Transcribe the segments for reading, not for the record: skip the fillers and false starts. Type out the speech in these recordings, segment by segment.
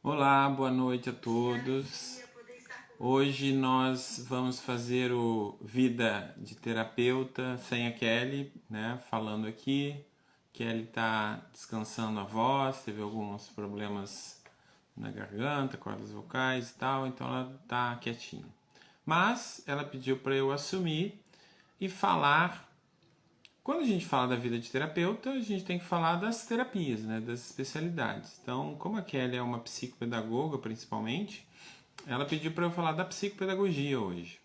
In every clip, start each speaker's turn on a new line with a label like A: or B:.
A: Olá, boa noite a todos. Hoje nós vamos fazer o Vida de Terapeuta sem a Kelly, né? Falando aqui. Kelly está descansando a voz, teve alguns problemas na garganta, cordas vocais e tal, então ela está quietinha. Mas ela pediu para eu assumir e falar. Quando a gente fala da vida de terapeuta, a gente tem que falar das terapias, né, das especialidades. Então, como a Kelly é uma psicopedagoga, principalmente, ela pediu para eu falar da psicopedagogia hoje.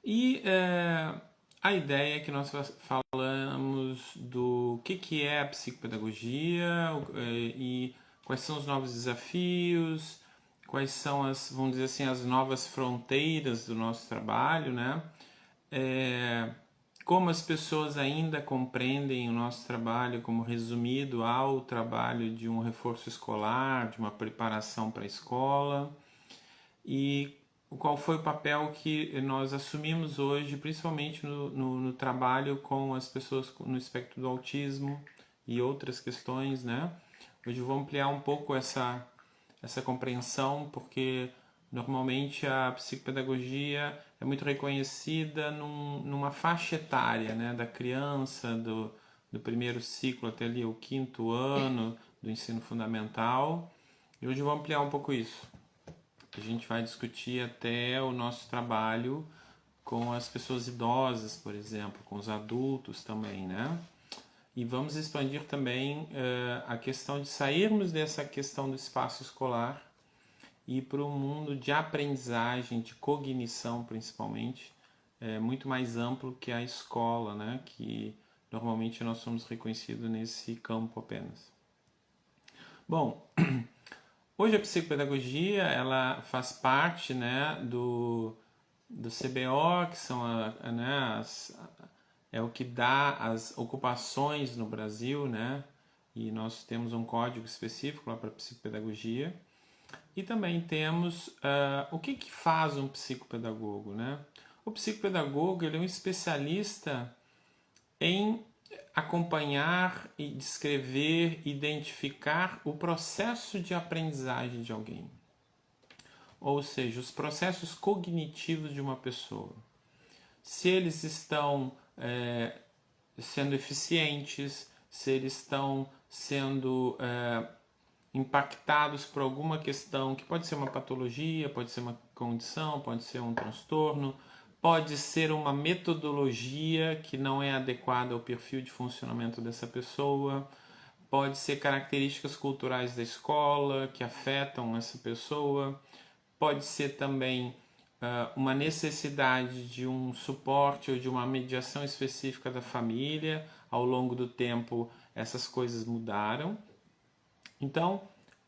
A: E a ideia é que nós falamos do que é a psicopedagogia e quais são os novos desafios, quais são as, vamos dizer assim, as novas fronteiras do nosso trabalho, né? Como as pessoas ainda compreendem o nosso trabalho como resumido ao trabalho de um reforço escolar, de uma preparação para a escola, e qual foi o papel que nós assumimos hoje, principalmente no trabalho com as pessoas no espectro do autismo e outras questões, né? Hoje eu vou ampliar um pouco essa compreensão, porque normalmente a psicopedagogia é muito reconhecida numa faixa etária, né, da criança, do primeiro ciclo até ali o quinto ano do ensino fundamental. E hoje eu vou ampliar um pouco isso. A gente vai discutir até o nosso trabalho com as pessoas idosas, por exemplo, com os adultos também, né? E vamos expandir também a questão de sairmos dessa questão do espaço escolar e ir para um mundo de aprendizagem, de cognição principalmente, muito mais amplo que a escola, né? Que normalmente nós somos reconhecidos nesse campo apenas. Bom, hoje a psicopedagogia ela faz parte, né, do CBO, que são é o que dá as ocupações no Brasil, né? E nós temos um código específico lá para psicopedagogia. E também temos o que faz um psicopedagogo, né? O psicopedagogo ele é um especialista em acompanhar e descrever, identificar o processo de aprendizagem de alguém. Ou seja, os processos cognitivos de uma pessoa. Se eles estão sendo eficientes, se eles estão sendo impactados por alguma questão que pode ser uma patologia, pode ser uma condição, pode ser um transtorno, pode ser uma metodologia que não é adequada ao perfil de funcionamento dessa pessoa, pode ser características culturais da escola que afetam essa pessoa, pode ser também uma necessidade de um suporte ou de uma mediação específica da família. Ao longo do tempo, essas coisas mudaram. Então,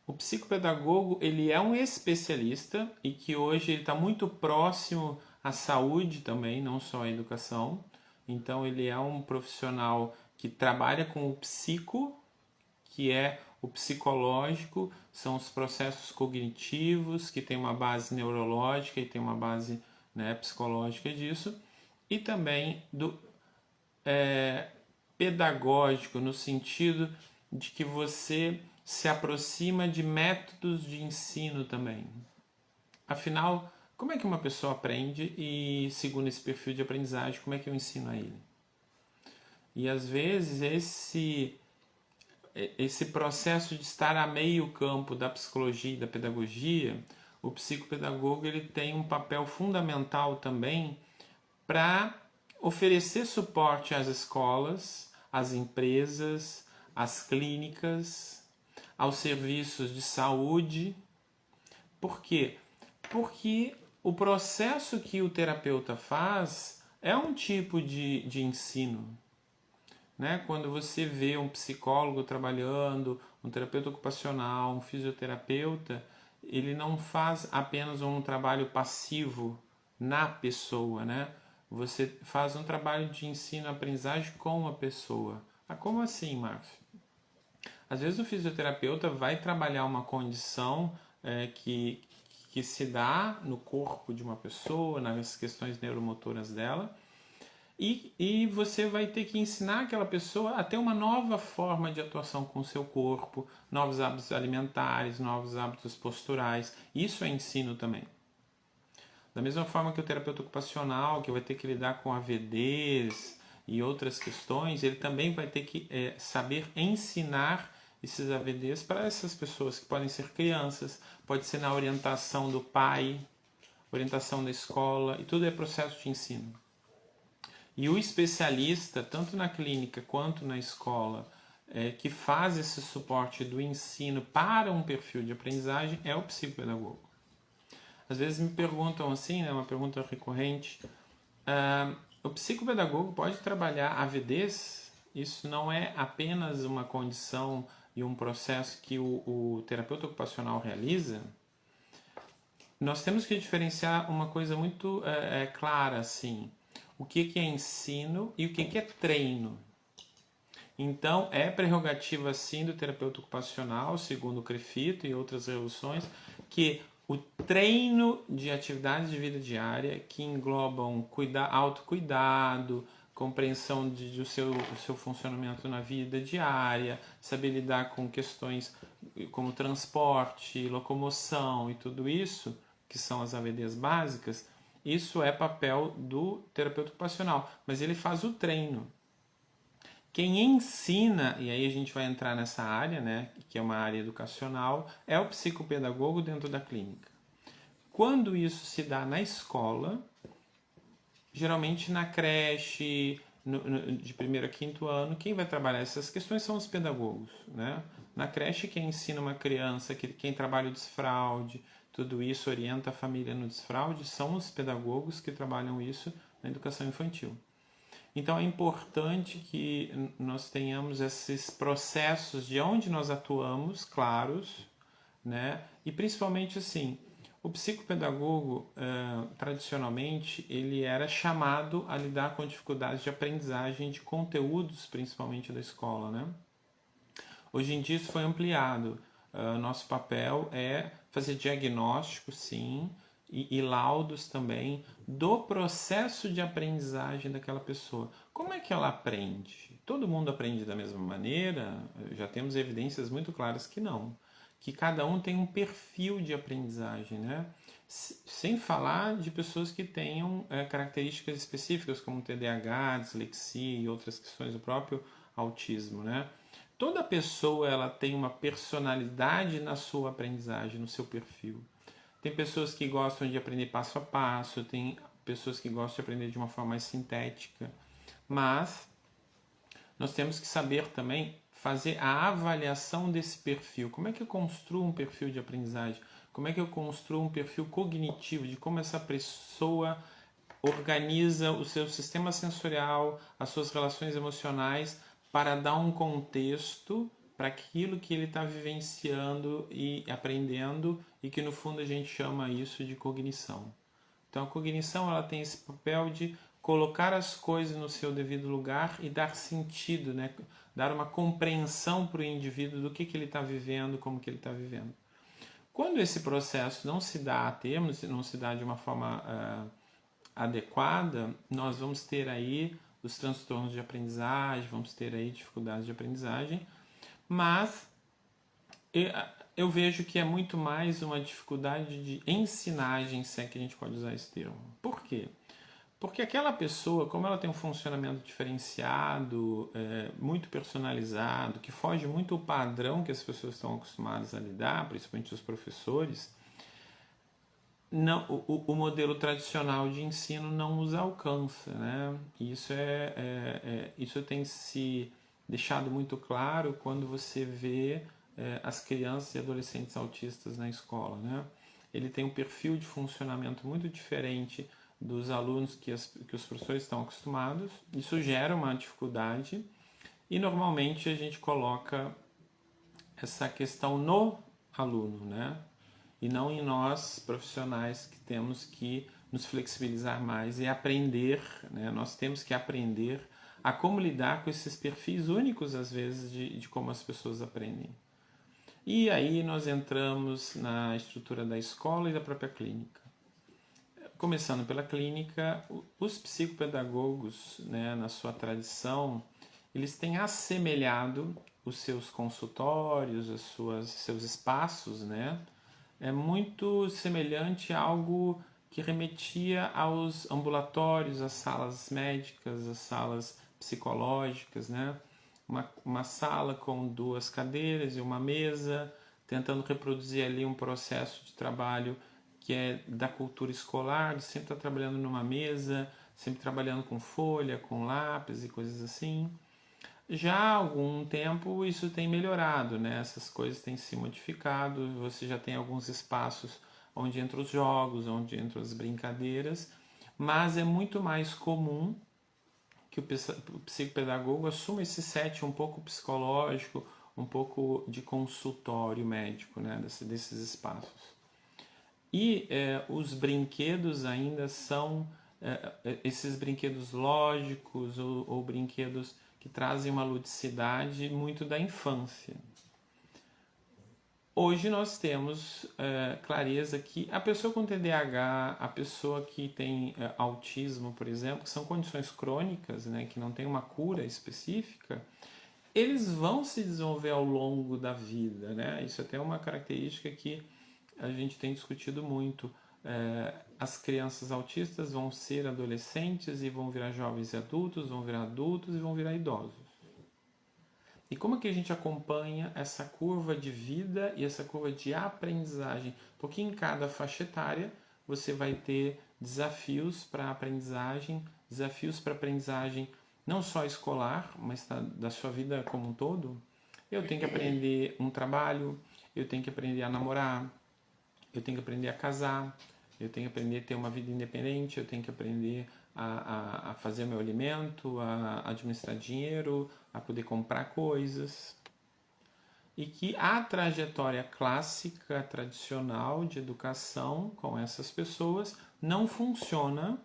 A: o psicopedagogo ele é um especialista e que hoje ele está muito próximo à saúde também, não só à educação. Então, ele é um profissional que trabalha com o psico, que é o psicológico, são os processos cognitivos, que tem uma base neurológica e tem uma base, né, psicológica disso, e também do pedagógico, no sentido de que você se aproxima de métodos de ensino também. Afinal, como é que uma pessoa aprende e, segundo esse perfil de aprendizagem, como é que eu ensino a ele? E às vezes esse processo de estar a meio campo da psicologia e da pedagogia, o psicopedagogo ele tem um papel fundamental também para oferecer suporte às escolas, às empresas, às clínicas, aos serviços de saúde. Por quê? Porque o processo que o terapeuta faz é um tipo de ensino. Né? Quando você vê um psicólogo trabalhando, um terapeuta ocupacional, um fisioterapeuta, ele não faz apenas um trabalho passivo na pessoa, né? Você faz um trabalho de ensino-aprendizagem com a pessoa. Ah, como assim, Márcio? Às vezes o fisioterapeuta vai trabalhar uma condição que se dá no corpo de uma pessoa, nas questões neuromotoras dela, E você vai ter que ensinar aquela pessoa a ter uma nova forma de atuação com o seu corpo, novos hábitos alimentares, novos hábitos posturais. Isso é ensino também. Da mesma forma que o terapeuta ocupacional, que vai ter que lidar com AVDs e outras questões, ele também vai ter que saber ensinar esses AVDs para essas pessoas, que podem ser crianças, pode ser na orientação do pai, orientação da escola, e tudo é processo de ensino. E o especialista, tanto na clínica quanto na escola, que faz esse suporte do ensino para um perfil de aprendizagem é o psicopedagogo. Às vezes me perguntam assim, né, uma pergunta recorrente, o psicopedagogo pode trabalhar AVDs? Isso não é apenas uma condição e um processo que o terapeuta ocupacional realiza? Nós temos que diferenciar uma coisa muito clara, assim, o que é ensino e o que é treino. Então, é prerrogativa, sim, do terapeuta ocupacional, segundo o CREFITO e outras resoluções, que o treino de atividades de vida diária, que englobam autocuidado, compreensão do seu funcionamento na vida diária, saber lidar com questões como transporte, locomoção e tudo isso, que são as AVDs básicas, isso é papel do terapeuta ocupacional, mas ele faz o treino. Quem ensina, e aí a gente vai entrar nessa área, né, que é uma área educacional, é o psicopedagogo dentro da clínica. Quando isso se dá na escola, geralmente na creche, de primeiro a quinto ano, quem vai trabalhar essas questões são os pedagogos, né? Na creche, quem ensina uma criança, quem trabalha o desfraude, tudo isso orienta a família no desfraude, são os pedagogos que trabalham isso na educação infantil. Então é importante que nós tenhamos esses processos de onde nós atuamos claros, né? E principalmente assim, o psicopedagogo tradicionalmente ele era chamado a lidar com dificuldades de aprendizagem de conteúdos, principalmente da escola, né? Hoje em dia isso foi ampliado. Nosso papel é fazer diagnóstico, sim, e laudos também do processo de aprendizagem daquela pessoa. Como é que ela aprende? Todo mundo aprende da mesma maneira? Já temos evidências muito claras que não. Que cada um tem um perfil de aprendizagem, né? Sem falar de pessoas que tenham características específicas, como TDAH, dislexia e outras questões do próprio autismo, né? Toda pessoa ela tem uma personalidade na sua aprendizagem, no seu perfil. Tem pessoas que gostam de aprender passo a passo, tem pessoas que gostam de aprender de uma forma mais sintética, mas nós temos que saber também fazer a avaliação desse perfil. Como é que eu construo um perfil de aprendizagem? Como é que eu construo um perfil cognitivo de como essa pessoa organiza o seu sistema sensorial, as suas relações emocionais para dar um contexto para aquilo que ele está vivenciando e aprendendo e que no fundo a gente chama isso de cognição. Então a cognição ela tem esse papel de colocar as coisas no seu devido lugar e dar sentido, né? Dar uma compreensão para o indivíduo do que ele está vivendo, como que ele está vivendo. Quando esse processo não se dá a termos, não se dá de uma forma adequada, nós vamos ter aí os transtornos de aprendizagem, vamos ter aí dificuldades de aprendizagem, mas eu vejo que é muito mais uma dificuldade de ensinagem, se é que a gente pode usar esse termo. Por quê? Porque aquela pessoa, como ela tem um funcionamento diferenciado, muito personalizado, que foge muito do padrão que as pessoas estão acostumadas a lidar, principalmente os professores, não, o modelo tradicional de ensino não os alcança, né? Isso isso tem se deixado muito claro quando você vê as crianças e adolescentes autistas na escola, né? Ele tem um perfil de funcionamento muito diferente dos alunos que os professores estão acostumados. Isso gera uma dificuldade e normalmente a gente coloca essa questão no aluno, né? E não em nós, profissionais, que temos que nos flexibilizar mais e aprender, né? Nós temos que aprender a como lidar com esses perfis únicos, às vezes, de como as pessoas aprendem. E aí nós entramos na estrutura da escola e da própria clínica. Começando pela clínica, os psicopedagogos, né, na sua tradição, eles têm assemelhado os seus consultórios, seus espaços, né? É muito semelhante a algo que remetia aos ambulatórios, às salas médicas, às salas psicológicas, né? Uma sala com 2 cadeiras e uma mesa, tentando reproduzir ali um processo de trabalho que é da cultura escolar, de sempre estar trabalhando numa mesa, sempre trabalhando com folha, com lápis e coisas assim. Já há algum tempo isso tem melhorado, né? Essas coisas têm se modificado, você já tem alguns espaços onde entram os jogos, onde entram as brincadeiras, mas é muito mais comum que o psicopedagogo assuma esse set um pouco psicológico, um pouco de consultório médico, né? Desses espaços. E os brinquedos ainda são esses brinquedos lógicos ou brinquedos que trazem uma ludicidade muito da infância. Hoje nós temos clareza que a pessoa com TDAH, a pessoa que tem autismo, por exemplo, que são condições crônicas, né, que não tem uma cura específica, eles vão se desenvolver ao longo da vida, né? Isso até é uma característica que a gente tem discutido muito. As crianças autistas vão ser adolescentes e vão virar jovens e adultos, vão virar adultos e vão virar idosos. E como é que a gente acompanha essa curva de vida e essa curva de aprendizagem? Porque em cada faixa etária você vai ter desafios para aprendizagem não só escolar, mas da sua vida como um todo. Eu tenho que aprender um trabalho, eu tenho que aprender a namorar, eu tenho que aprender a casar, eu tenho que aprender a ter uma vida independente, eu tenho que aprender a fazer meu alimento, a administrar dinheiro, a poder comprar coisas. E que a trajetória clássica, tradicional de educação com essas pessoas não funciona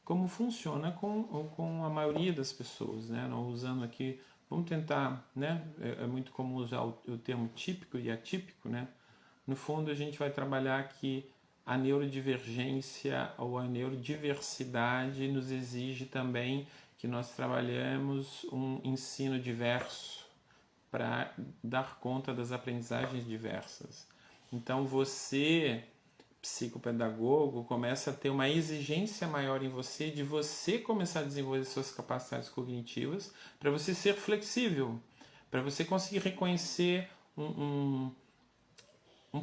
A: como funciona com a maioria das pessoas, né? Não usando aqui, vamos tentar, né? É muito comum usar o termo típico e atípico, né? No fundo, a gente vai trabalhar que a neurodivergência ou a neurodiversidade nos exige também que nós trabalhemos um ensino diverso para dar conta das aprendizagens diversas. Então, você, psicopedagogo, começa a ter uma exigência maior em você de você começar a desenvolver suas capacidades cognitivas para você ser flexível, para você conseguir reconhecer um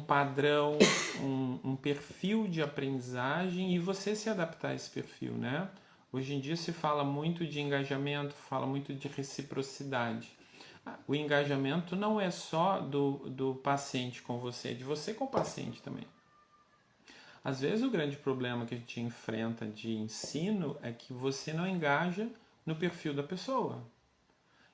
A: padrão, um perfil de aprendizagem e você se adaptar a esse perfil, né? Hoje em dia se fala muito de engajamento, fala muito de reciprocidade. O engajamento não é só do paciente com você, é de você com o paciente também. Às vezes o grande problema que a gente enfrenta de ensino é que você não engaja no perfil da pessoa.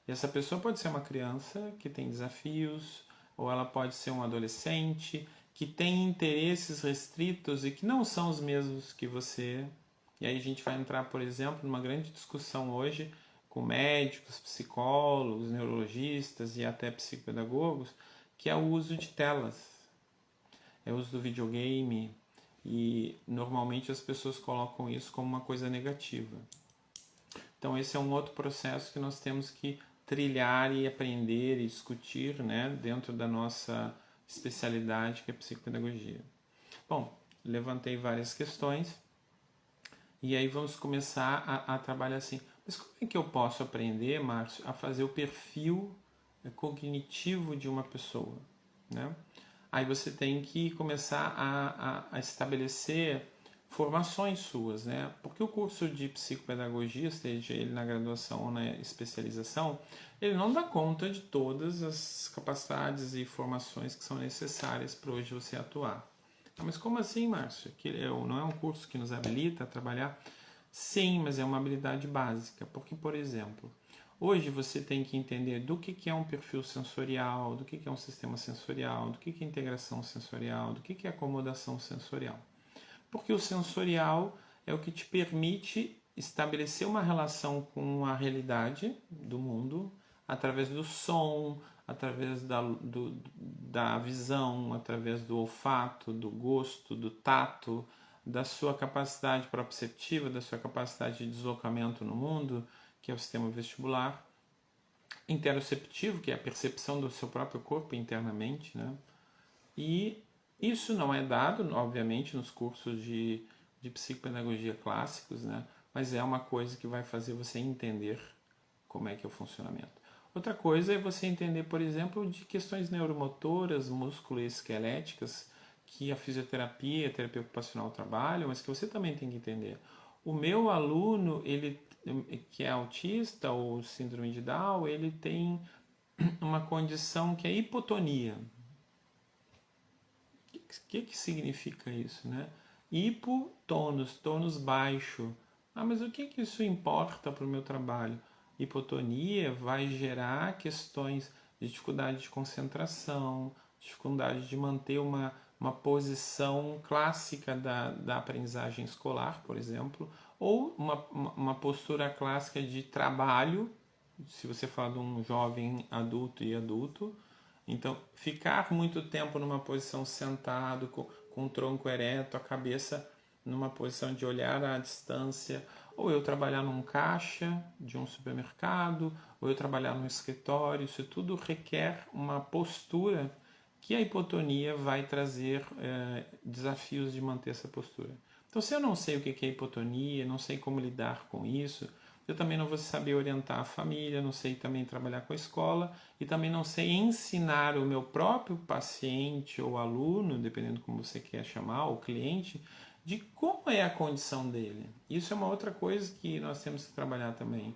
A: E essa pessoa pode ser uma criança que tem desafios, ou ela pode ser um adolescente que tem interesses restritos e que não são os mesmos que você. E aí a gente vai entrar, por exemplo, numa grande discussão hoje com médicos, psicólogos, neurologistas e até psicopedagogos, que é o uso de telas, é o uso do videogame, e normalmente as pessoas colocam isso como uma coisa negativa. Então esse é um outro processo que nós temos que trilhar e aprender e discutir, né, dentro da nossa especialidade, que é a psicopedagogia. Bom, levantei várias questões e aí vamos começar a trabalhar assim. Mas como é que eu posso aprender, Márcio, a fazer o perfil cognitivo de uma pessoa, né? Aí você tem que começar a estabelecer formações suas, né? Porque o curso de psicopedagogia, seja ele na graduação ou na especialização, ele não dá conta de todas as capacidades e formações que são necessárias para hoje você atuar. Mas como assim, Márcio? Não é um curso que nos habilita a trabalhar? Sim, mas é uma habilidade básica. Porque, por exemplo, hoje você tem que entender do que é um perfil sensorial, do que é um sistema sensorial, do que é integração sensorial, do que é acomodação sensorial. Porque o sensorial é o que te permite estabelecer uma relação com a realidade do mundo através do som, através da visão, através do olfato, do gosto, do tato, da sua capacidade proprioceptiva, da sua capacidade de deslocamento no mundo, que é o sistema vestibular, interoceptivo, que é a percepção do seu próprio corpo internamente, né? E isso não é dado, obviamente, nos cursos de psicopedagogia clássicos, né? Mas é uma coisa que vai fazer você entender como é que é o funcionamento. Outra coisa é você entender, por exemplo, de questões neuromotoras, musculoesqueléticas, que a fisioterapia, a terapia ocupacional trabalham, mas que você também tem que entender. O meu aluno, ele que é autista ou síndrome de Down, ele tem uma condição que é hipotonia. O que significa isso, né? Hipotonus, tônus baixo. Ah, mas o que isso importa para o meu trabalho? Hipotonia vai gerar questões de dificuldade de concentração, dificuldade de manter uma posição clássica da aprendizagem escolar, por exemplo, ou uma postura clássica de trabalho, se você fala de um jovem adulto e adulto. Então, ficar muito tempo numa posição sentado, com o tronco ereto, a cabeça numa posição de olhar à distância, ou eu trabalhar num caixa de um supermercado, ou eu trabalhar num escritório, isso tudo requer uma postura que a hipotonia vai trazer desafios de manter essa postura. Então, se eu não sei o que é hipotonia, não sei como lidar com isso, eu também não vou saber orientar a família, não sei também trabalhar com a escola e também não sei ensinar o meu próprio paciente ou aluno, dependendo como você quer chamar, o cliente, de como é a condição dele. Isso é uma outra coisa que nós temos que trabalhar também.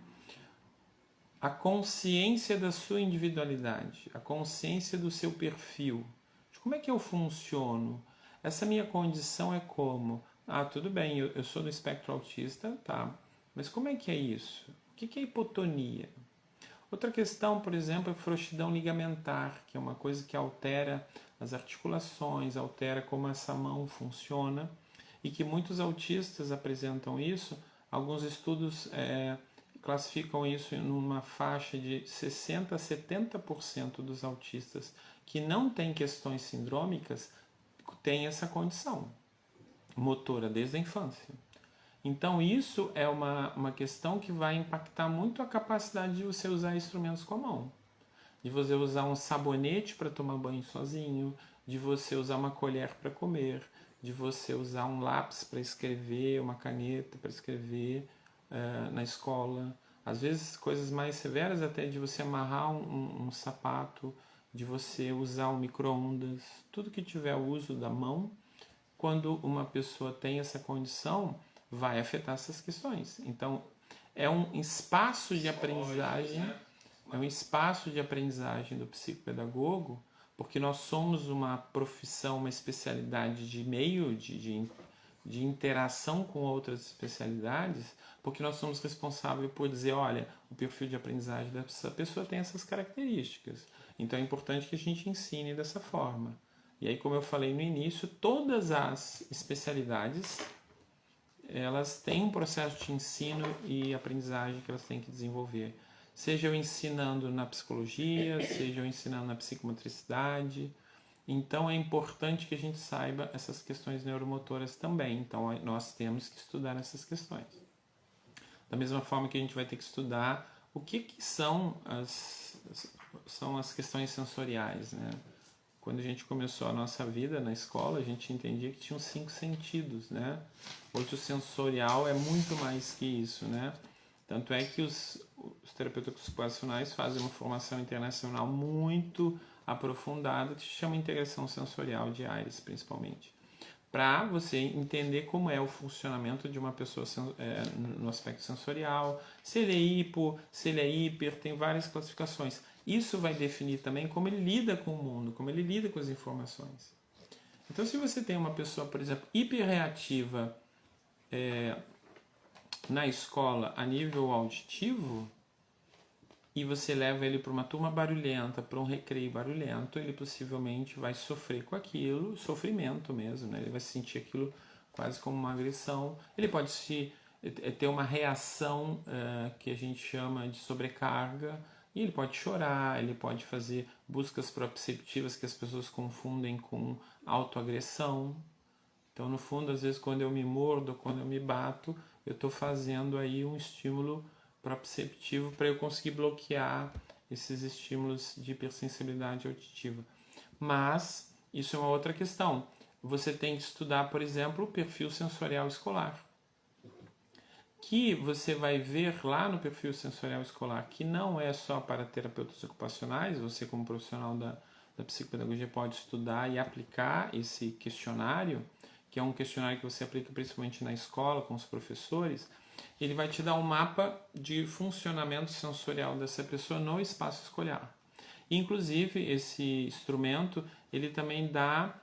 A: A consciência da sua individualidade, a consciência do seu perfil, de como é que eu funciono. Essa minha condição é como? Ah, tudo bem, eu sou do espectro autista, tá, mas como é que é isso? O que é hipotonia? Outra questão, por exemplo, é frouxidão ligamentar, que é uma coisa que altera as articulações, altera como essa mão funciona e que muitos autistas apresentam isso. Alguns estudos classificam isso numa faixa de 60% a 70% dos autistas que não têm questões sindrômicas têm essa condição motora desde a infância. Então, isso é uma questão que vai impactar muito a capacidade de você usar instrumentos com a mão. De você usar um sabonete para tomar banho sozinho, de você usar uma colher para comer, de você usar um lápis para escrever, uma caneta para escrever na escola. Às vezes, coisas mais severas, até de você amarrar um sapato, de você usar um micro-ondas, tudo que tiver o uso da mão. Quando uma pessoa tem essa condição, vai afetar essas questões. Então, é um espaço de aprendizagem, do psicopedagogo, porque nós somos uma profissão, uma especialidade de meio de interação com outras especialidades, porque nós somos responsáveis por dizer, olha, o perfil de aprendizagem dessa pessoa tem essas características. Então é importante que a gente ensine dessa forma. E aí, como eu falei no início, todas as especialidades elas têm um processo de ensino e aprendizagem que elas têm que desenvolver. Seja eu ensinando na psicologia, seja eu ensinando na psicomotricidade. Então é importante que a gente saiba essas questões neuromotoras também. Então nós temos que estudar essas questões. Da mesma forma que a gente vai ter que estudar o que são as questões sensoriais, né? Quando a gente começou a nossa vida na escola, a gente entendia que tinham 5 sentidos, né? Hoje o sensorial é muito mais que isso, né? Tanto é que os terapeutas ocupacionais fazem uma formação internacional muito aprofundada que se chama integração sensorial de Aires, principalmente, para você entender como é o funcionamento de uma pessoa no aspecto sensorial, se ele é hipo, se ele é hiper, tem várias classificações. Isso vai definir também como ele lida com o mundo, como ele lida com as informações. Então, se você tem uma pessoa, por exemplo, hiperreativa na escola a nível auditivo, e você leva ele para uma turma barulhenta, para um recreio barulhento, ele possivelmente vai sofrer com aquilo, sofrimento mesmo, né? Ele vai sentir aquilo quase como uma agressão. Ele pode ter uma reação que a gente chama de sobrecarga, e ele pode chorar, ele pode fazer buscas proprioceptivas que as pessoas confundem com autoagressão. Então, no fundo, às vezes, quando eu me mordo, quando eu me bato, eu estou fazendo aí um estímulo proprioceptivo para eu conseguir bloquear esses estímulos de hipersensibilidade auditiva. Mas isso é uma outra questão. Você tem que estudar, por exemplo, o perfil sensorial escolar, que você vai ver lá no perfil sensorial escolar, que não é só para terapeutas ocupacionais. Você, como profissional da psicopedagogia, pode estudar e aplicar esse questionário, que é um questionário que você aplica principalmente na escola, com os professores. Ele vai te dar um mapa de funcionamento sensorial dessa pessoa no espaço escolar. Inclusive, esse instrumento, ele também dá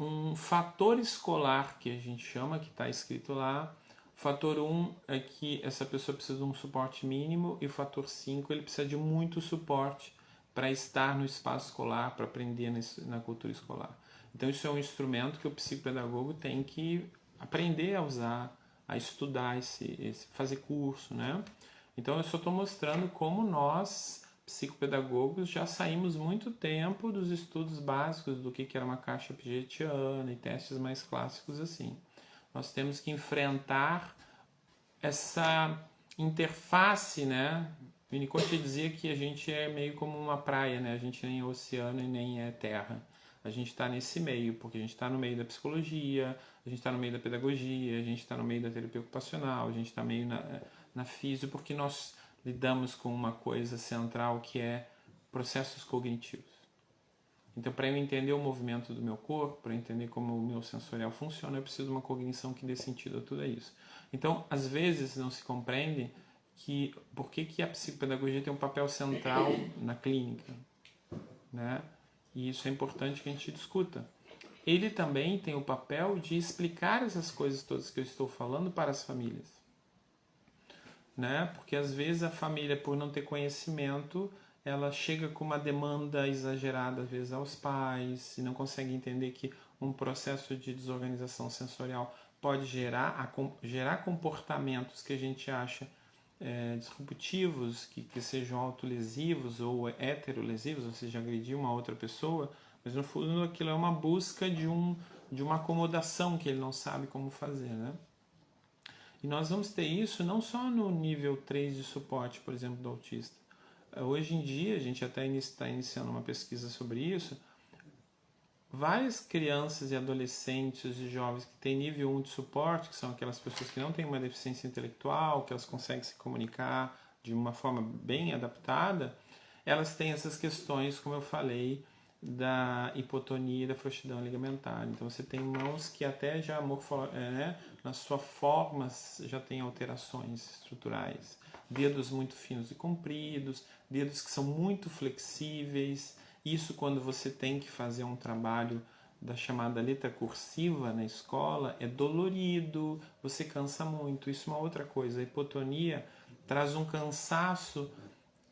A: um fator escolar, que a gente chama, que está escrito lá. O fator 1 é que essa pessoa precisa de um suporte mínimo, e o fator 5, ele precisa de muito suporte para estar no espaço escolar, para aprender na cultura escolar. Então, isso é um instrumento que o psicopedagogo tem que aprender a usar, a estudar, fazer curso, né? Então, eu só estou mostrando como nós, psicopedagogos, já saímos muito tempo dos estudos básicos do que era uma caixa pigetiana e testes mais clássicos assim. Nós temos que enfrentar essa interface, né? Winnicott dizia que a gente é meio como uma praia, né? A gente nem é oceano e nem é terra. A gente está nesse meio, porque a gente está no meio da psicologia, a gente está no meio da pedagogia, a gente está no meio da terapia ocupacional, a gente está meio na físio, porque nós lidamos com uma coisa central que é processos cognitivos. Então, para eu entender o movimento do meu corpo, para entender como o meu sensorial funciona, eu preciso de uma cognição que dê sentido a tudo isso. Então, às vezes não se compreende que por que a psicopedagogia tem um papel central na clínica, né? E isso é importante que a gente discuta. Ele também tem o papel de explicar essas coisas todas que eu estou falando para as famílias, né? Porque às vezes a família, por não ter conhecimento, ela chega com uma demanda exagerada às vezes aos pais e não consegue entender que um processo de desorganização sensorial pode gerar comportamentos que a gente acha disruptivos, que sejam autolesivos ou heterolesivos, ou seja, agredir uma outra pessoa, mas no fundo aquilo é uma busca de uma acomodação que ele não sabe como fazer, né? E nós vamos ter isso não só no nível 3 de suporte, por exemplo, do autista. Hoje em dia, a gente até está iniciando uma pesquisa sobre isso. Várias crianças e adolescentes e jovens que têm nível 1 de suporte, que são aquelas pessoas que não têm uma deficiência intelectual, que elas conseguem se comunicar de uma forma bem adaptada, elas têm essas questões, como eu falei, da hipotonia e da frouxidão ligamentar. Então você tem mãos que até já na sua forma já tem alterações estruturais, dedos muito finos e compridos, dedos que são muito flexíveis. Isso quando você tem que fazer um trabalho da chamada letra cursiva na escola é dolorido, você cansa muito. Isso é uma outra coisa. A hipotonia traz um cansaço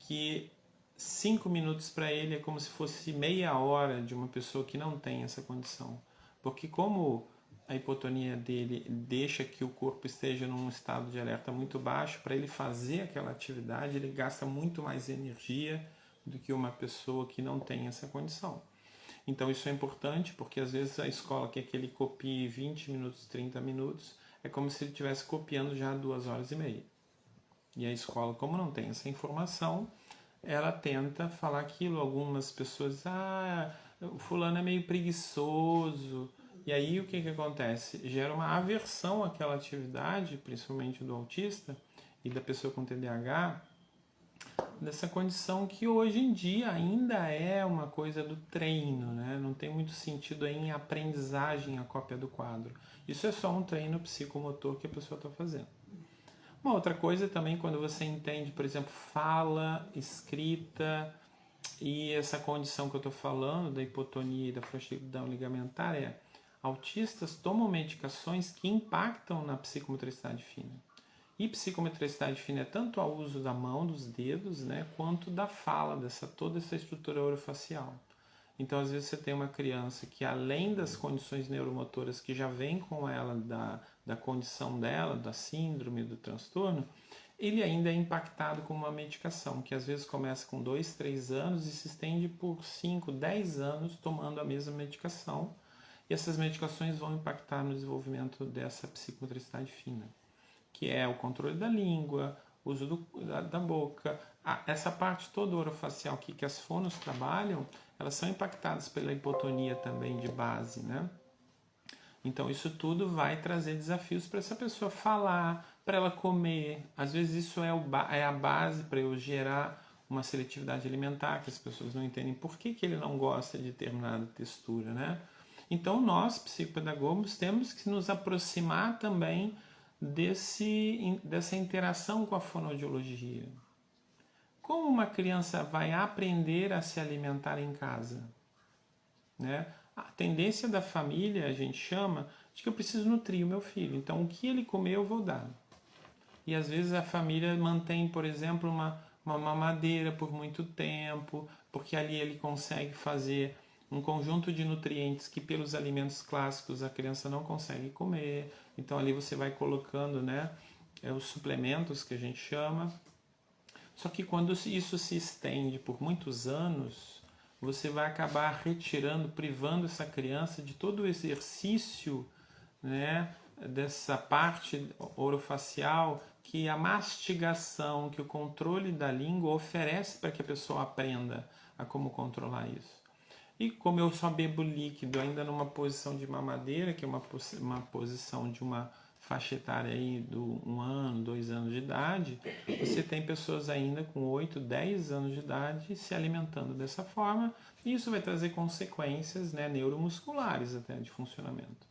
A: que 5 minutos para ele é como se fosse meia hora de uma pessoa que não tem essa condição. Porque como a hipotonia dele deixa que o corpo esteja num estado de alerta muito baixo, para ele fazer aquela atividade ele gasta muito mais energia do que uma pessoa que não tem essa condição. Então isso é importante, porque às vezes a escola quer que ele copie 20 minutos, 30 minutos, é como se ele estivesse copiando já 2 horas e meia. E a escola, como não tem essa informação, ela tenta falar aquilo. Algumas pessoas, o fulano é meio preguiçoso. E aí o que acontece? Gera uma aversão àquela atividade, principalmente do autista e da pessoa com TDAH, dessa condição que hoje em dia ainda é uma coisa do treino, né? Não tem muito sentido em aprendizagem a cópia do quadro. Isso é só um treino psicomotor que a pessoa está fazendo. Uma outra coisa também, quando você entende, por exemplo, fala, escrita e essa condição que eu estou falando, da hipotonia e da frouxidão ligamentar, autistas tomam medicações que impactam na psicomotricidade fina. E psicomotricidade fina é tanto o uso da mão, dos dedos, né, quanto da fala, toda essa estrutura orofacial. Então, às vezes, você tem uma criança que, além das condições neuromotoras que já vem com ela, da condição dela, da síndrome, do transtorno, ele ainda é impactado com uma medicação, que às vezes começa com 2, 3 anos e se estende por 5, 10 anos tomando a mesma medicação. E essas medicações vão impactar no desenvolvimento dessa psicomotricidade fina, que é o controle da língua, uso da boca. Essa parte toda orofacial que as fonos trabalham, elas são impactadas pela hipotonia também de base, né? Então isso tudo vai trazer desafios para essa pessoa falar, para ela comer. Às vezes isso é a base para eu gerar uma seletividade alimentar, que as pessoas não entendem por que ele não gosta de determinada textura, né? Então nós, psicopedagogos, temos que nos aproximar também dessa interação com a fonoaudiologia. Como uma criança vai aprender a se alimentar em casa? Né? A tendência da família, a gente chama, de que eu preciso nutrir o meu filho. Então, o que ele comer, eu vou dar. E às vezes a família mantém, por exemplo, uma mamadeira por muito tempo, porque ali ele consegue fazer um conjunto de nutrientes que pelos alimentos clássicos a criança não consegue comer. Então ali você vai colocando, né, os suplementos que a gente chama. Só que quando isso se estende por muitos anos, você vai acabar retirando, privando essa criança de todo o exercício, né, dessa parte orofacial que a mastigação, que o controle da língua oferece para que a pessoa aprenda a como controlar isso. E como eu só bebo líquido ainda numa posição de mamadeira, que é uma posição de uma faixa etária aí do 1 ano, 2 anos de idade, você tem pessoas ainda com 8, 10 anos de idade se alimentando dessa forma, e isso vai trazer consequências, né, neuromusculares até de funcionamento.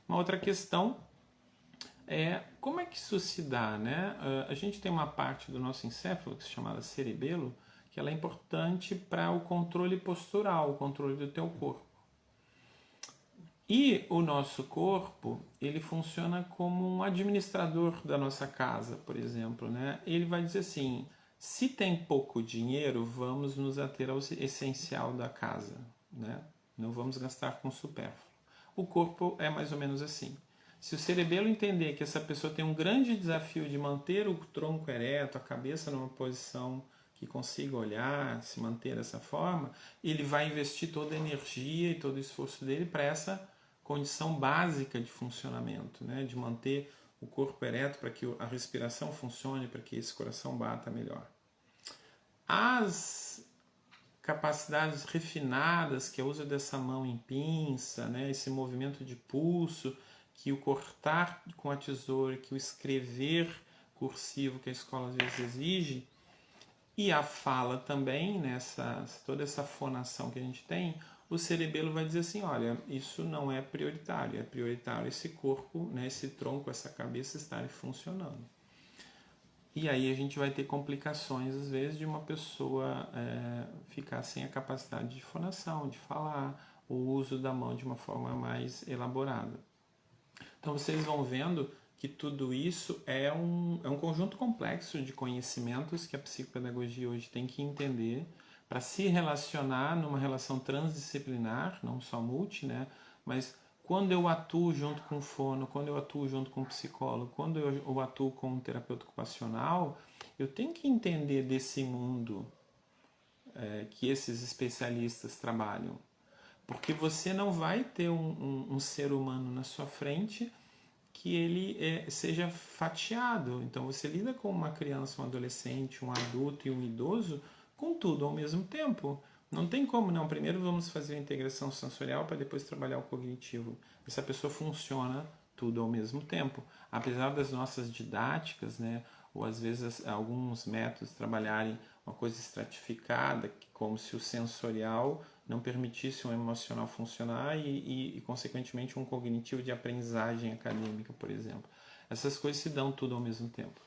A: Uma outra questão é como é que isso se dá, né? A gente tem uma parte do nosso encéfalo que se chama cerebelo, que ela é importante para o controle postural, o controle do teu corpo. E o nosso corpo, ele funciona como um administrador da nossa casa, por exemplo, né? Ele vai dizer assim, se tem pouco dinheiro, vamos nos ater ao essencial da casa, né? Não vamos gastar com supérfluo. O corpo é mais ou menos assim. Se o cerebelo entender que essa pessoa tem um grande desafio de manter o tronco ereto, a cabeça numa posição que consiga olhar, se manter dessa forma, ele vai investir toda a energia e todo o esforço dele para essa condição básica de funcionamento, né? De manter o corpo ereto para que a respiração funcione, para que esse coração bata melhor. As capacidades refinadas, que é o uso dessa mão em pinça, né? Esse movimento de pulso, que o cortar com a tesoura, que o escrever cursivo que a escola às vezes exige, e a fala também, nessa toda essa fonação que a gente tem, o cerebelo vai dizer assim, olha, isso não é prioritário esse corpo, né, esse tronco, essa cabeça estarem funcionando. E aí a gente vai ter complicações, às vezes, de uma pessoa ficar sem a capacidade de fonação, de falar, o uso da mão de uma forma mais elaborada. Então vocês vão vendo que tudo isso é um conjunto complexo de conhecimentos que a psicopedagogia hoje tem que entender para se relacionar numa relação transdisciplinar, não só multi, né? Mas quando eu atuo junto com o fono, quando eu atuo junto com o psicólogo, quando eu atuo com um terapeuta ocupacional, eu tenho que entender desse mundo que esses especialistas trabalham. Porque você não vai ter um ser humano na sua frente que ele seja fatiado. Então você lida com uma criança, um adolescente, um adulto e um idoso com tudo ao mesmo tempo. Não tem como não. Primeiro vamos fazer a integração sensorial para depois trabalhar o cognitivo. Essa pessoa funciona tudo ao mesmo tempo. Apesar das nossas didáticas, né, ou às vezes alguns métodos trabalharem uma coisa estratificada, como se o sensorial não permitisse um emocional funcionar e consequentemente, um cognitivo de aprendizagem acadêmica, por exemplo. Essas coisas se dão tudo ao mesmo tempo.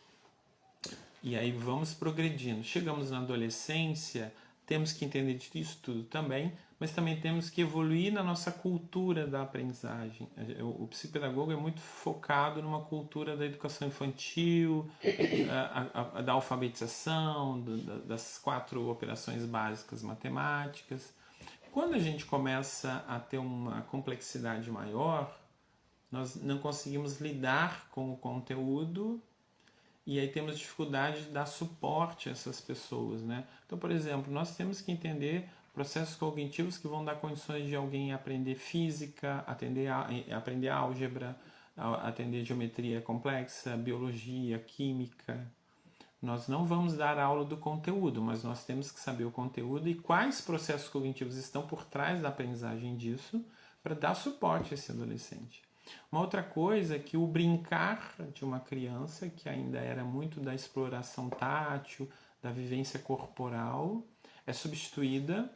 A: E aí vamos progredindo. Chegamos na adolescência, temos que entender disso tudo também, mas também temos que evoluir na nossa cultura da aprendizagem. O psicopedagogo é muito focado numa cultura da educação infantil, da alfabetização, das 4 operações básicas matemáticas. Quando a gente começa a ter uma complexidade maior, nós não conseguimos lidar com o conteúdo e aí temos dificuldade de dar suporte a essas pessoas, né? Então, por exemplo, nós temos que entender processos cognitivos que vão dar condições de alguém aprender física, aprender álgebra, atender geometria complexa, biologia, química. Nós não vamos dar aula do conteúdo, mas nós temos que saber o conteúdo e quais processos cognitivos estão por trás da aprendizagem disso para dar suporte a esse adolescente. Uma outra coisa é que o brincar de uma criança, que ainda era muito da exploração tátil, da vivência corporal, é substituída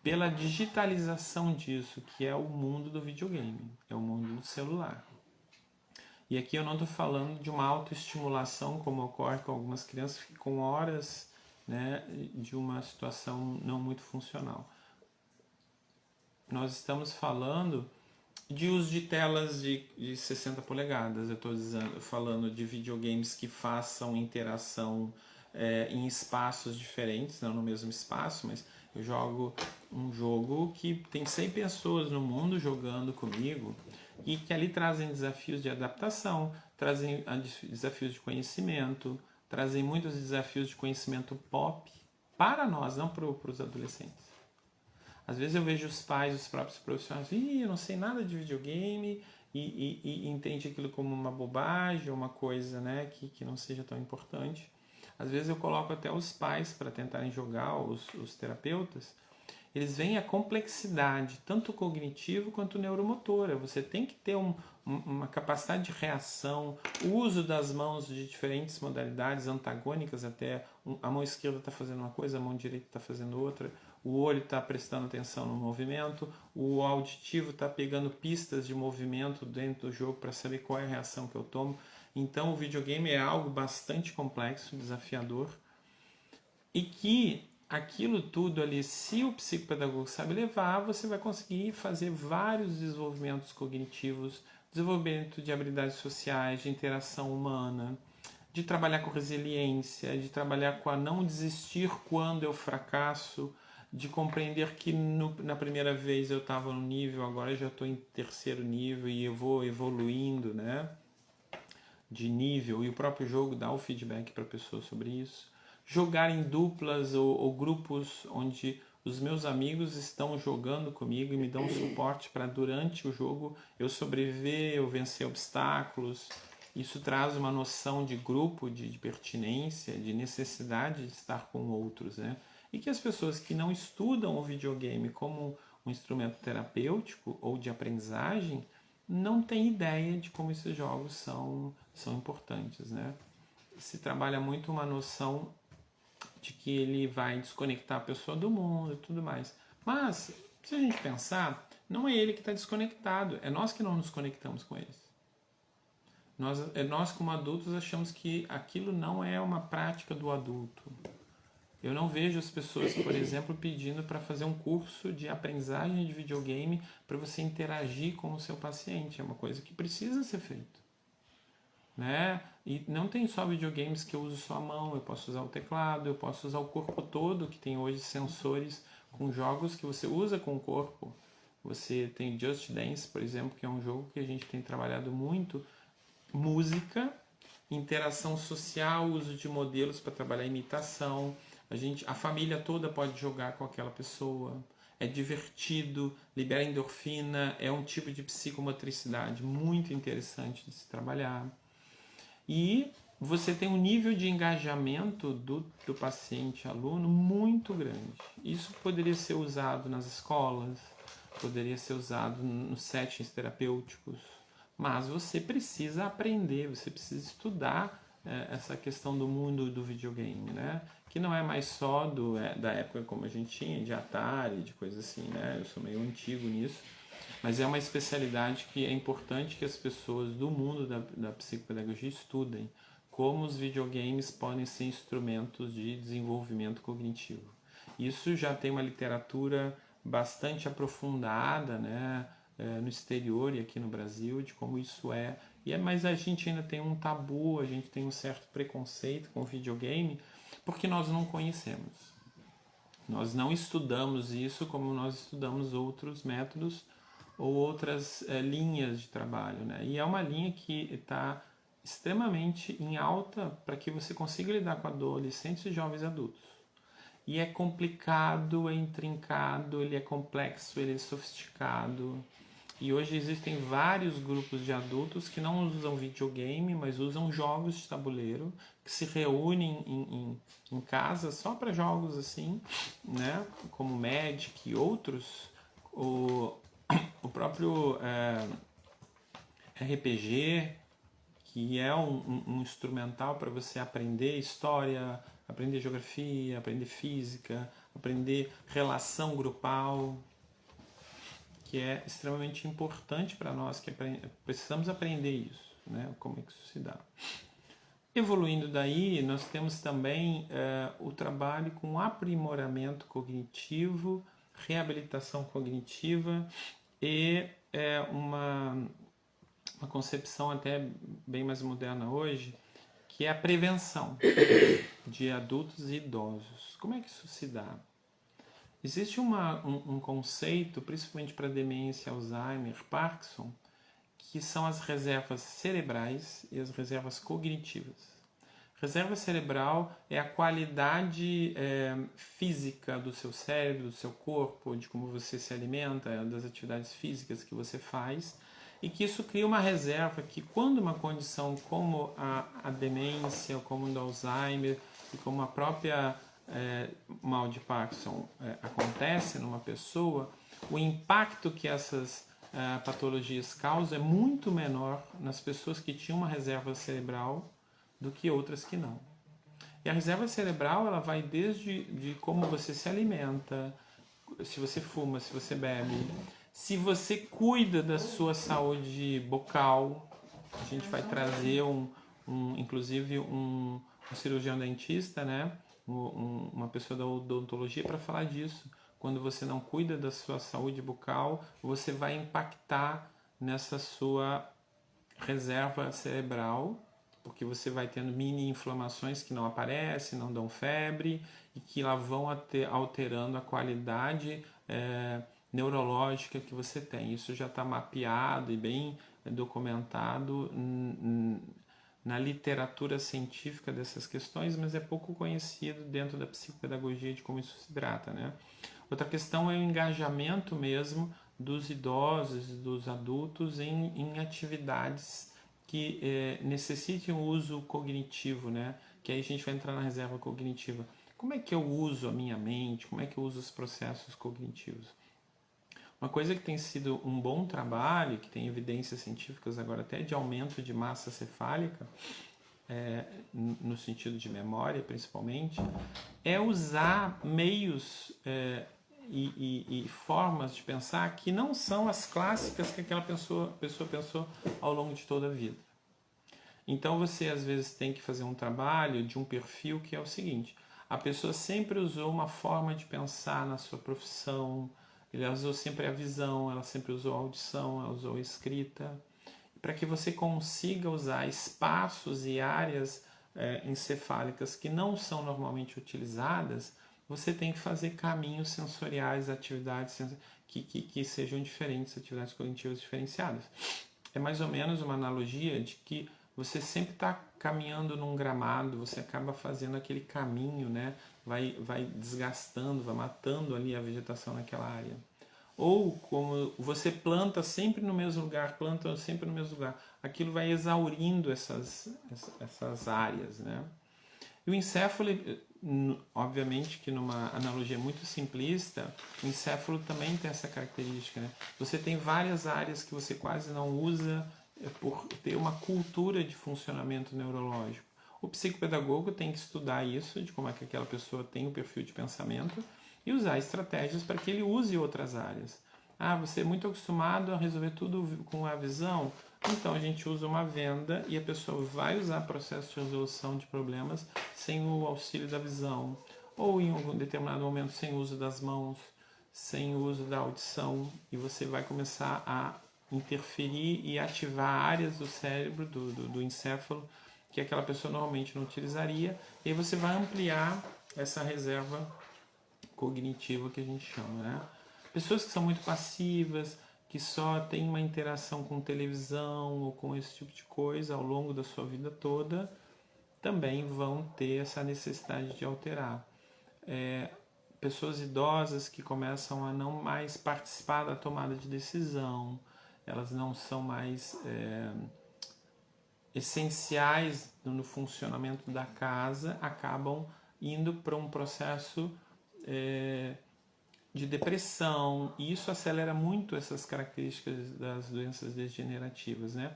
A: pela digitalização disso, que é o mundo do videogame, é o mundo do celular. E aqui eu não estou falando de uma autoestimulação como ocorre com algumas crianças que ficam horas, né, de uma situação não muito funcional. Nós estamos falando de uso de telas de 60 polegadas. Eu estou falando de videogames que façam interação em espaços diferentes, não no mesmo espaço, mas eu jogo um jogo que tem 100 pessoas no mundo jogando comigo e que ali trazem desafios de adaptação, trazem desafios de conhecimento, trazem muitos desafios de conhecimento pop para nós, não para os adolescentes. Às vezes eu vejo os pais, os próprios profissionais, eu não sei nada de videogame e entende aquilo como uma bobagem, uma coisa, né, que não seja tão importante. Às vezes eu coloco até os pais para tentarem jogar, os terapeutas, eles veem a complexidade, tanto cognitivo quanto neuromotora. Você tem que ter uma capacidade de reação, o uso das mãos de diferentes modalidades antagônicas até. A mão esquerda está fazendo uma coisa, a mão direita está fazendo outra, o olho está prestando atenção no movimento, o auditivo está pegando pistas de movimento dentro do jogo para saber qual é a reação que eu tomo. Então o videogame é algo bastante complexo, desafiador, e que aquilo tudo ali, se o psicopedagogo sabe levar, você vai conseguir fazer vários desenvolvimentos cognitivos, desenvolvimento de habilidades sociais, de interação humana, de trabalhar com resiliência, de trabalhar com a não desistir quando eu fracasso, de compreender que na primeira vez eu estava no nível, agora eu já estou em terceiro nível e eu vou evoluindo, né, de nível, e o próprio jogo dá o feedback para a pessoa sobre isso. Jogar em duplas ou grupos onde os meus amigos estão jogando comigo e me dão suporte para durante o jogo eu sobreviver, eu vencer obstáculos. Isso traz uma noção de grupo, de pertinência, de necessidade de estar com outros, né? E que as pessoas que não estudam o videogame como um instrumento terapêutico ou de aprendizagem não têm ideia de como esses jogos são importantes, né? Se trabalha muito uma noção de que ele vai desconectar a pessoa do mundo e tudo mais. Mas, se a gente pensar, não é ele que está desconectado, é nós que não nos conectamos com eles. Nós como adultos, achamos que aquilo não é uma prática do adulto. Eu não vejo as pessoas, por exemplo, pedindo para fazer um curso de aprendizagem de videogame para você interagir com o seu paciente. É uma coisa que precisa ser feita, né? E não tem só videogames que eu uso só a mão, eu posso usar o teclado, eu posso usar o corpo todo, que tem hoje sensores com jogos que você usa com o corpo. Você tem Just Dance, por exemplo, que é um jogo que a gente tem trabalhado muito, música, interação social, uso de modelos para trabalhar imitação. A família toda pode jogar com aquela pessoa. É divertido, libera endorfina, é um tipo de psicomotricidade muito interessante de se trabalhar. E você tem um nível de engajamento do paciente-aluno muito grande. Isso poderia ser usado nas escolas, poderia ser usado nos settings terapêuticos, mas você precisa aprender, você precisa estudar essa questão do mundo do videogame, né? Que não é mais só da época como a gente tinha, de Atari, de coisa assim, né? Eu sou meio antigo nisso, mas é uma especialidade que é importante que as pessoas do mundo da psicopedagogia estudem como os videogames podem ser instrumentos de desenvolvimento cognitivo. Isso já tem uma literatura bastante aprofundada, né, no exterior e aqui no Brasil, de como isso é. Mas a gente ainda tem um tabu, a gente tem um certo preconceito com o videogame, porque nós não conhecemos. Nós não estudamos isso como nós estudamos outros métodos ou outras linhas de trabalho, né? E é uma linha que está extremamente em alta para que você consiga lidar com adolescentes e jovens adultos. e é complicado, é intrincado, ele é complexo, ele é sofisticado. E hoje existem vários grupos de adultos que não usam videogame, mas usam jogos de tabuleiro, que se reúnem em casa só para jogos assim, né? Como Magic e outros. O próprio RPG, que é um instrumental para você aprender história, aprender geografia, aprender física, aprender relação grupal, que é extremamente importante para nós, que precisamos aprender isso, né? Como é que isso se dá. Evoluindo daí, nós temos também o trabalho com aprimoramento cognitivo, reabilitação cognitiva e uma concepção até bem mais moderna hoje, que é a prevenção de adultos e idosos. Como é que isso se dá? Existe um conceito, principalmente para demência, Alzheimer, Parkinson, que são as reservas cerebrais e as reservas cognitivas. Reserva cerebral é a qualidade física do seu cérebro, do seu corpo, de como você se alimenta, das atividades físicas que você faz, e que isso cria uma reserva que, quando uma condição como a demência, como o do Alzheimer e como a própria mal de Parkinson acontece numa pessoa, o impacto que essas patologias causam é muito menor nas pessoas que tinham uma reserva cerebral do que outras que não. E a reserva cerebral, ela vai desde de como você se alimenta, se você fuma, se você bebe, se você cuida da sua saúde bucal. A gente vai trazer inclusive um cirurgião dentista, né? Uma pessoa da odontologia para falar disso. Quando você não cuida da sua saúde bucal, você vai impactar nessa sua reserva cerebral, porque você vai tendo mini inflamações que não aparecem, não dão febre e que lá vão alterando a qualidade neurológica que você tem. Isso já está mapeado e bem documentado na literatura científica dessas questões, mas é pouco conhecido dentro da psicopedagogia de como isso se trata, né? Outra questão é o engajamento mesmo dos idosos, dos adultos em atividades que necessitem o uso cognitivo, né? Que aí a gente vai entrar na reserva cognitiva. Como é que eu uso a minha mente? Como é que eu uso os processos cognitivos? Uma coisa que tem sido um bom trabalho, que tem evidências científicas agora até de aumento de massa cefálica, no sentido de memória principalmente, é usar meios e formas de pensar que não são as clássicas que aquela pessoa pensou ao longo de toda a vida. Então você às vezes tem que fazer um trabalho de um perfil que é o seguinte: a pessoa sempre usou uma forma de pensar na sua profissão, ela usou sempre a visão, ela sempre usou a audição, ela usou a escrita, para que você consiga usar espaços e áreas encefálicas que não são normalmente utilizadas. Você tem que fazer caminhos sensoriais, atividades que sejam diferentes, atividades cognitivas diferenciadas. É mais ou menos uma analogia de que você sempre está caminhando num gramado, você acaba fazendo aquele caminho, né? Vai desgastando, vai matando ali a vegetação naquela área. Ou como você planta sempre no mesmo lugar, aquilo vai exaurindo essas áreas, né? E o encéfalo, obviamente que numa analogia muito simplista, o encéfalo também tem essa característica, né? Você tem várias áreas que você quase não usa por ter uma cultura de funcionamento neurológico. O psicopedagogo tem que estudar isso, de como é que aquela pessoa tem o perfil de pensamento, e usar estratégias para que ele use outras áreas. Você é muito acostumado a resolver tudo com a visão? Então a gente usa uma venda e a pessoa vai usar processo de resolução de problemas sem o auxílio da visão, ou em algum determinado momento sem o uso das mãos, sem o uso da audição, e você vai começar a interferir e ativar áreas do cérebro, do encéfalo, que aquela pessoa normalmente não utilizaria, e aí você vai ampliar essa reserva cognitiva que a gente chama, né? Pessoas que são muito passivas, que só têm uma interação com televisão ou com esse tipo de coisa ao longo da sua vida toda, também vão ter essa necessidade de alterar. pessoas idosas que começam a não mais participar da tomada de decisão, elas não são mais essenciais no funcionamento da casa, acabam indo para um processo de depressão, e isso acelera muito essas características das doenças degenerativas, né?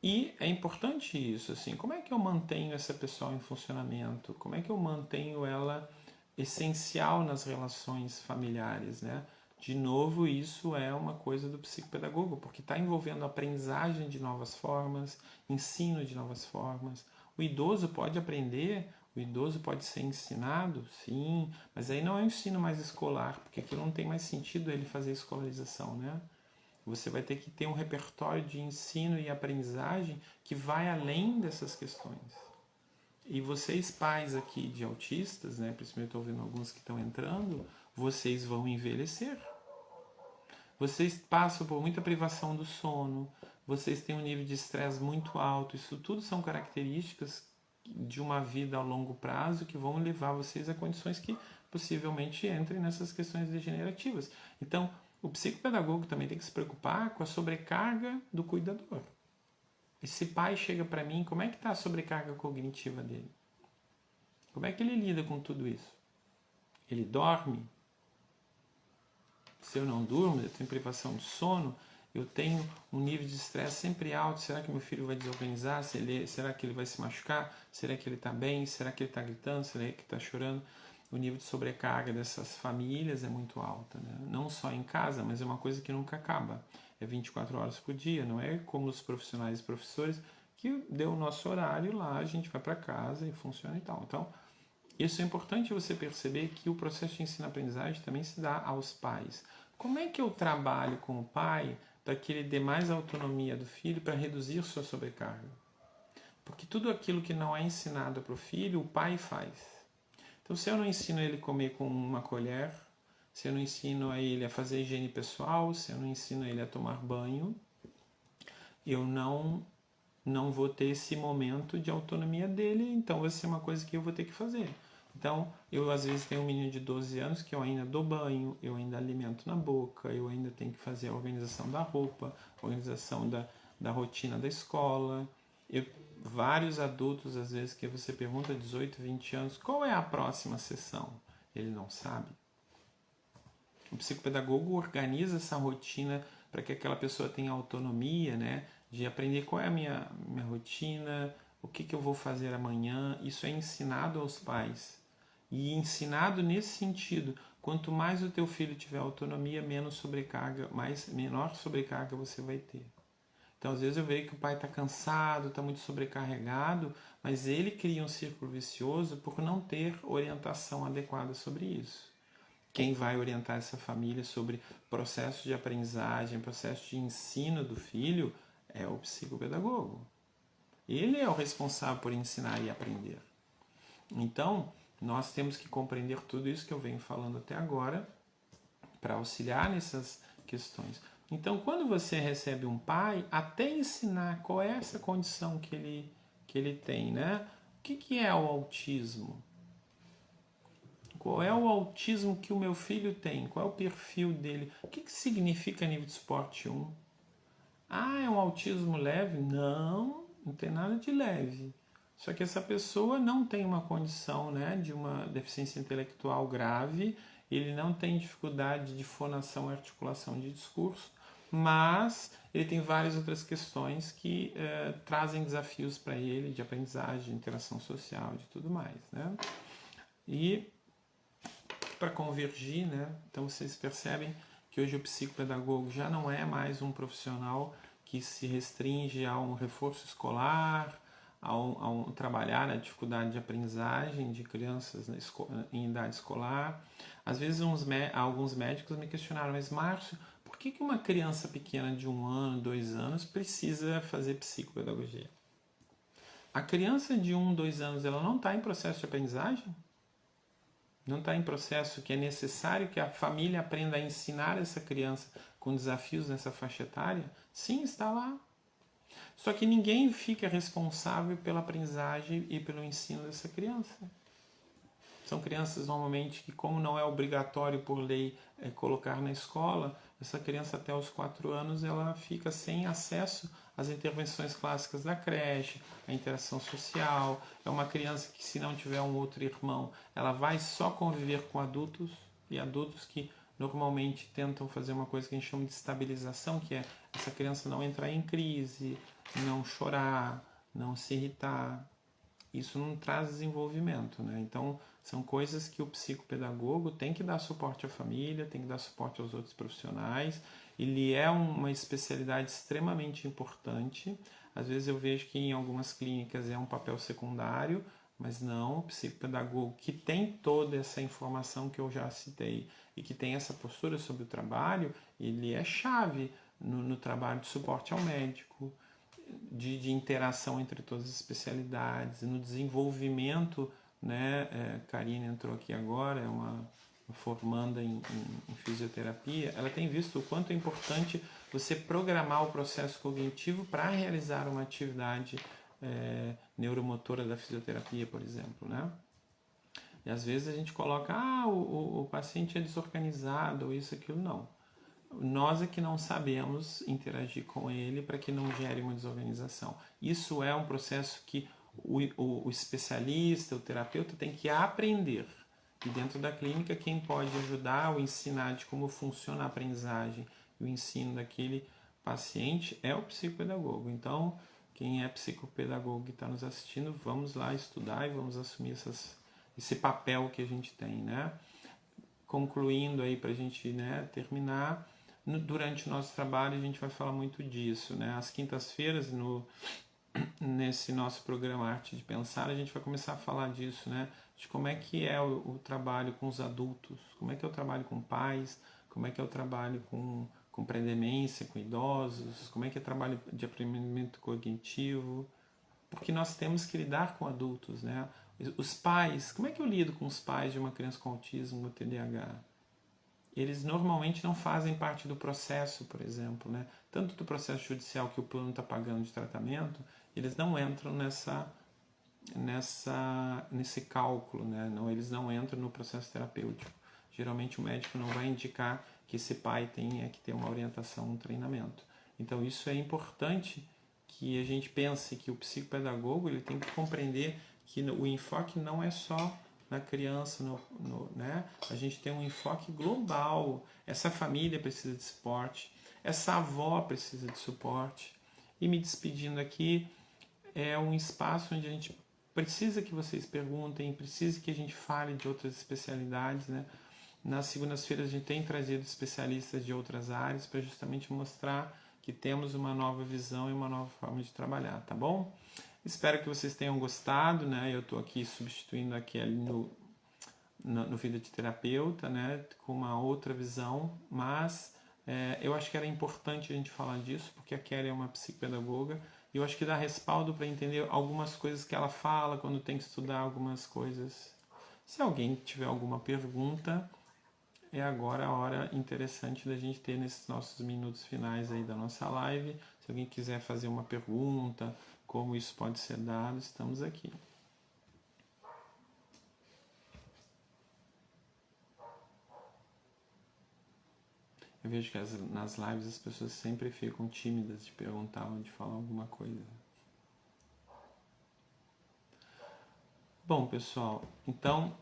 A: E é importante isso, assim, como é que eu mantenho essa pessoa em funcionamento? Como é que eu mantenho ela essencial nas relações familiares, né? De novo, isso é uma coisa do psicopedagogo, porque está envolvendo aprendizagem de novas formas, ensino de novas formas. O idoso pode aprender, o idoso pode ser ensinado, sim, mas aí não é um ensino mais escolar, porque aqui não tem mais sentido ele fazer escolarização, né? Você vai ter que ter um repertório de ensino e aprendizagem que vai além dessas questões. E vocês, pais aqui de autistas, né, principalmente estou vendo alguns que estão entrando, vocês vão envelhecer. Vocês passam por muita privação do sono, vocês têm um nível de estresse muito alto. Isso tudo são características de uma vida a longo prazo que vão levar vocês a condições que possivelmente entrem nessas questões degenerativas. Então, o psicopedagogo também tem que se preocupar com a sobrecarga do cuidador. Esse pai chega para mim, como é que está a sobrecarga cognitiva dele? Como é que ele lida com tudo isso? Ele dorme? Se eu não durmo, eu tenho privação de sono, eu tenho um nível de estresse sempre alto. Será que meu filho vai desorganizar? Será que ele vai se machucar? Será que ele está bem? Será que ele está gritando? Será que ele está chorando? O nível de sobrecarga dessas famílias é muito alta, né? Não só em casa, mas é uma coisa que nunca acaba. É 24 horas por dia, não é como os profissionais e professores que deu o nosso horário lá, a gente vai para casa e funciona e tal. Então, isso é importante você perceber que o processo de ensino-aprendizagem também se dá aos pais. Como é que eu trabalho com o pai para que ele dê mais autonomia do filho para reduzir sua sobrecarga? Porque tudo aquilo que não é ensinado para o filho, o pai faz. Então, se eu não ensino ele a comer com uma colher, se eu não ensino a ele a fazer higiene pessoal, se eu não ensino ele a tomar banho, eu não vou ter esse momento de autonomia dele, então vai ser uma coisa que eu vou ter que fazer. Então, eu às vezes tenho um menino de 12 anos que eu ainda dou banho, eu ainda alimento na boca, eu ainda tenho que fazer a organização da roupa, a organização da rotina da escola. Vários adultos, às vezes, que você pergunta, 18, 20 anos, qual é a próxima sessão? Ele não sabe. O psicopedagogo organiza essa rotina para que aquela pessoa tenha autonomia, né? De aprender qual é a minha rotina, o que eu vou fazer amanhã. Isso é ensinado aos pais. E ensinado nesse sentido, quanto mais o teu filho tiver autonomia, menos sobrecarga, menor sobrecarga você vai ter. Então, às vezes eu vejo que o pai está cansado, está muito sobrecarregado, mas ele cria um círculo vicioso por não ter orientação adequada sobre isso. Quem vai orientar essa família sobre processo de aprendizagem, processo de ensino do filho, é o psicopedagogo. Ele é o responsável por ensinar e aprender. Então, nós temos que compreender tudo isso que eu venho falando até agora para auxiliar nessas questões. Então, quando você recebe um pai, até ensinar qual é essa condição que ele tem, né? O que é o autismo? Qual é o autismo que o meu filho tem? Qual é o perfil dele? O que significa nível de suporte 1? Ah, é um autismo leve? Não, não tem nada de leve. Só que essa pessoa não tem uma condição, né, de uma deficiência intelectual grave, ele não tem dificuldade de fonação e articulação de discurso, mas ele tem várias outras questões que trazem desafios para ele de aprendizagem, de interação social, de tudo mais, né? E para convergir, né? Então vocês percebem que hoje o psicopedagogo já não é mais um profissional que se restringe a um reforço escolar, a um trabalhar na dificuldade de aprendizagem de crianças em idade escolar. Às vezes alguns médicos me questionaram, mas Márcio, por que uma criança pequena de 1 ano, 2 anos precisa fazer psicopedagogia? A criança de 1, 2 anos, ela não está em processo de aprendizagem? Não está em processo que é necessário que a família aprenda a ensinar essa criança com desafios nessa faixa etária? Sim, está lá. Só que ninguém fica responsável pela aprendizagem e pelo ensino dessa criança. São crianças normalmente que, como não é obrigatório por lei colocar na escola, essa criança até os 4 anos ela fica sem acesso às intervenções clássicas da creche, a interação social. É uma criança que, se não tiver um outro irmão, ela vai só conviver com adultos, e adultos que normalmente tentam fazer uma coisa que a gente chama de estabilização, que é essa criança não entrar em crise, não chorar, não se irritar. Isso não traz desenvolvimento, né? Então, são coisas que o psicopedagogo tem que dar suporte à família, tem que dar suporte aos outros profissionais. Ele é uma especialidade extremamente importante. Às vezes eu vejo que em algumas clínicas é um papel secundário, mas não, o psicopedagogo que tem toda essa informação que eu já citei e que tem essa postura sobre o trabalho, ele é chave no trabalho de suporte ao médico, de interação entre todas as especialidades, no desenvolvimento, né? Karine entrou aqui agora, é uma formanda em fisioterapia, ela tem visto o quanto é importante você programar o processo cognitivo para realizar uma atividade neuromotora da fisioterapia, por exemplo, né? E às vezes a gente coloca, o paciente é desorganizado, ou isso, aquilo, não. Nós é que não sabemos interagir com ele para que não gere uma desorganização. Isso é um processo que o especialista, o terapeuta tem que aprender. E dentro da clínica, quem pode ajudar ou ensinar de como funciona a aprendizagem e o ensino daquele paciente é o psicopedagogo. Então, quem é psicopedagogo e está nos assistindo, vamos lá estudar e vamos assumir esse papel que a gente tem, né? Concluindo aí para a gente, né, terminar, durante o nosso trabalho a gente vai falar muito disso, né? Às quintas-feiras, nesse nosso programa Arte de Pensar, a gente vai começar a falar disso, né? De como é que é o trabalho com os adultos, como é que é o trabalho com pais, como é que é o trabalho com pré-demência, com idosos, como é que é o trabalho de aprendimento cognitivo, porque nós temos que lidar com adultos, né? Os pais, como é que eu lido com os pais de uma criança com autismo ou TDAH? Eles normalmente não fazem parte do processo, por exemplo, né? Tanto do processo judicial que o plano está pagando de tratamento, eles não entram nesse cálculo, né? Não, eles não entram no processo terapêutico. Geralmente o médico não vai indicar que esse pai tenha que ter uma orientação, um treinamento. Então isso é importante que a gente pense que o psicopedagogo ele tem que compreender que o enfoque não é só na criança, né? A gente tem um enfoque global. Essa família precisa de suporte, essa avó precisa de suporte. E me despedindo aqui, é um espaço onde a gente precisa que vocês perguntem, precisa que a gente fale de outras especialidades, né? Nas segundas-feiras a gente tem trazido especialistas de outras áreas para justamente mostrar que temos uma nova visão e uma nova forma de trabalhar, tá bom? Espero que vocês tenham gostado, né? Eu estou aqui substituindo a Kelly no Vida de Terapeuta, né? Com uma outra visão, mas eu acho que era importante a gente falar disso, porque a Kelly é uma psicopedagoga e eu acho que dá respaldo para entender algumas coisas que ela fala quando tem que estudar algumas coisas. Se alguém tiver alguma pergunta, é agora a hora interessante da gente ter nesses nossos minutos finais aí da nossa live. Se alguém quiser fazer uma pergunta, como isso pode ser dado, estamos aqui. Eu vejo que nas lives as pessoas sempre ficam tímidas de perguntar ou de falar alguma coisa. Bom, pessoal, então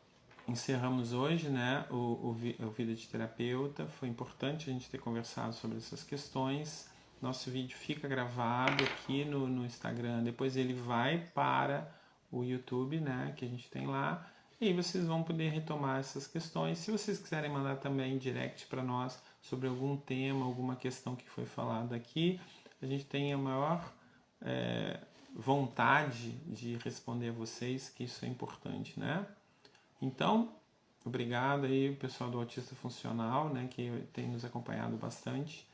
A: encerramos hoje, né, o Vida de Terapeuta. Foi importante a gente ter conversado sobre essas questões. Nosso vídeo fica gravado aqui no Instagram, depois ele vai para o YouTube, né, que a gente tem lá, e aí vocês vão poder retomar essas questões. Se vocês quiserem mandar também direct para nós sobre algum tema, alguma questão que foi falada aqui, a gente tem a maior vontade de responder a vocês, que isso é importante, né? Então, obrigado aí o pessoal do Autista Funcional, né, que tem nos acompanhado bastante.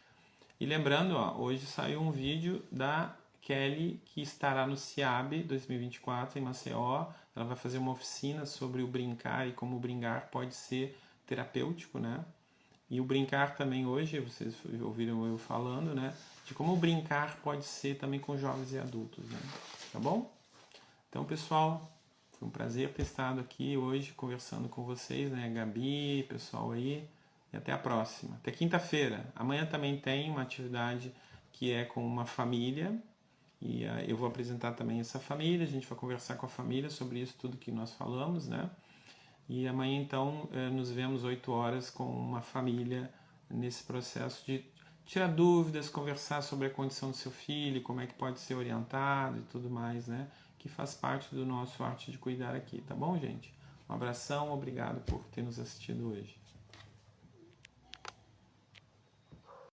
A: E lembrando, hoje saiu um vídeo da Kelly, que estará no CIAB 2024 em Maceió. Ela vai fazer uma oficina sobre o brincar e como o brincar pode ser terapêutico, né? E o brincar também hoje, vocês ouviram eu falando, né? De como o brincar pode ser também com jovens e adultos, né? Tá bom? Então, pessoal, Foi um prazer ter estado aqui hoje conversando com vocês, né? Gabi, pessoal aí. E até a próxima. Até quinta-feira. Amanhã também tem uma atividade que é com uma família. E eu vou apresentar também essa família. A gente vai conversar com a família sobre isso tudo que nós falamos, né? E amanhã, então, nos vemos 8 horas com uma família nesse processo de tirar dúvidas, conversar sobre a condição do seu filho, como é que pode ser orientado e tudo mais, né? Que faz parte do nosso Arte de Cuidar aqui, tá bom, gente? Um abração, obrigado por ter nos assistido hoje.